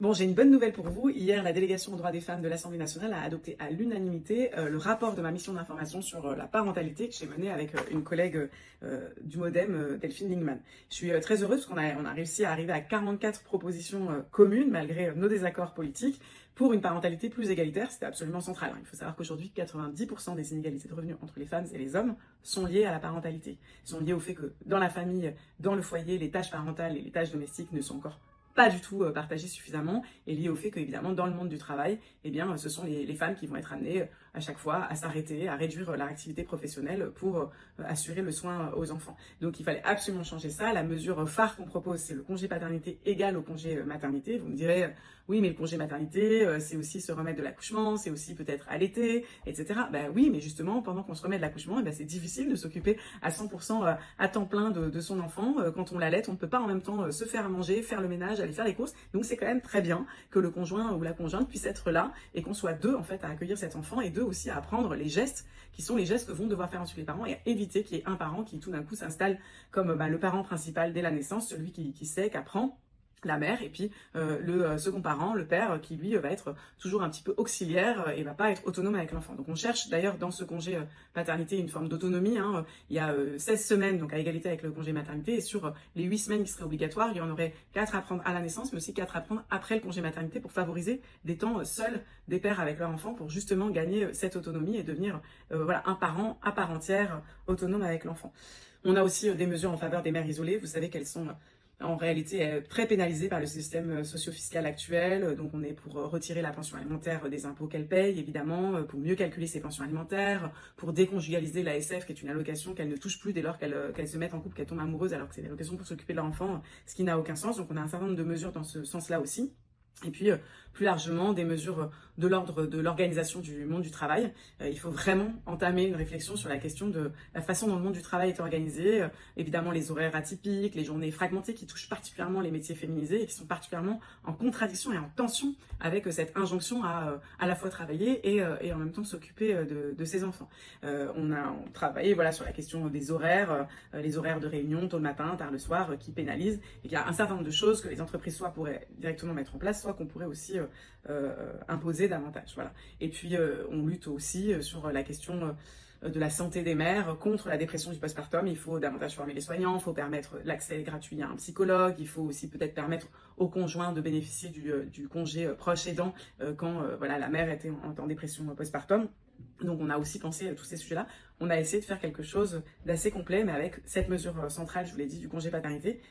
Bon, j'ai une bonne nouvelle pour vous. Hier, la délégation aux droits des femmes de l'Assemblée nationale a adopté à l'unanimité le rapport de ma mission d'information sur la parentalité que j'ai menée avec une collègue du MoDem, Delphine Lingman. Je suis très heureuse parce qu'on a réussi à arriver à 44 propositions communes malgré nos désaccords politiques pour une parentalité plus égalitaire. C'était absolument central. Il faut savoir qu'aujourd'hui, 90% des inégalités de revenus entre les femmes et les hommes sont liées à la parentalité. Sont liées au fait que dans la famille, dans le foyer, les tâches parentales et les tâches domestiques ne sont encore pas du tout partagé suffisamment et lié au fait que évidemment dans le monde du travail, eh bien ce sont les femmes qui vont être amenées à chaque fois à s'arrêter, à réduire leur activité professionnelle pour assurer le soin aux enfants. Donc il fallait absolument changer ça. La mesure phare qu'on propose, c'est le congé paternité égal au congé maternité. Vous me direz, oui, mais le congé maternité, c'est aussi se remettre de l'accouchement, c'est aussi peut-être allaiter, etc. Ben oui, mais justement, pendant qu'on se remet de l'accouchement, eh ben, c'est difficile de s'occuper à 100% à temps plein de son enfant. Quand on l'allaite, on ne peut pas en même temps se faire à manger, faire le ménage, aller faire les courses. Donc c'est quand même très bien que le conjoint ou la conjointe puisse être là et qu'on soit deux en fait à accueillir cet enfant et deux aussi à apprendre les gestes qui sont les gestes que vont devoir faire ensuite les parents et à éviter qu'il y ait un parent qui tout d'un coup s'installe comme le parent principal dès la naissance, celui qui sait, qu'apprend la mère, et puis le second parent, le père, qui lui va être toujours un petit peu auxiliaire et va pas être autonome avec l'enfant. Donc on cherche d'ailleurs dans ce congé paternité une forme d'autonomie. Il y a 16 semaines donc à égalité avec le congé maternité, et sur les 8 semaines qui seraient obligatoires, il y en aurait 4 à prendre à la naissance, mais aussi 4 à prendre après le congé maternité pour favoriser des temps seuls des pères avec leur enfant pour justement gagner cette autonomie et devenir un parent à part entière autonome avec l'enfant. On a aussi des mesures en faveur des mères isolées. Vous savez qu'elles sont en réalité très pénalisée par le système socio-fiscal actuel. Donc on est pour retirer la pension alimentaire des impôts qu'elle paye, évidemment, pour mieux calculer ses pensions alimentaires, pour déconjugaliser l'ASF, qui est une allocation qu'elle ne touche plus dès lors qu'elle se met en couple, qu'elle tombe amoureuse, alors que c'est une allocation pour s'occuper de leur enfant, ce qui n'a aucun sens. Donc on a un certain nombre de mesures dans ce sens-là aussi. Et puis, plus largement, des mesures de l'ordre de l'organisation du monde du travail. Il faut vraiment entamer une réflexion sur la question de la façon dont le monde du travail est organisé. Évidemment, les horaires atypiques, les journées fragmentées qui touchent particulièrement les métiers féminisés et qui sont particulièrement en contradiction et en tension avec cette injonction à la fois travailler et en même temps s'occuper de ses enfants. On a travaillé sur la question des horaires, les horaires de réunion tôt le matin, tard le soir, qui pénalisent. Et il y a un certain nombre de choses que les entreprises soit pourraient directement mettre en place, soit qu'on pourrait aussi imposer davantage. Voilà. Et puis on lutte aussi sur la question de la santé des mères contre la dépression du postpartum. Il faut davantage former les soignants, il faut permettre l'accès gratuit à un psychologue, il faut aussi peut-être permettre aux conjoints de bénéficier du congé proche aidant quand la mère était en dépression postpartum. Donc on a aussi pensé à tous ces sujets-là. On a essayé de faire quelque chose d'assez complet, mais avec cette mesure centrale, je vous l'ai dit, du congé paternité.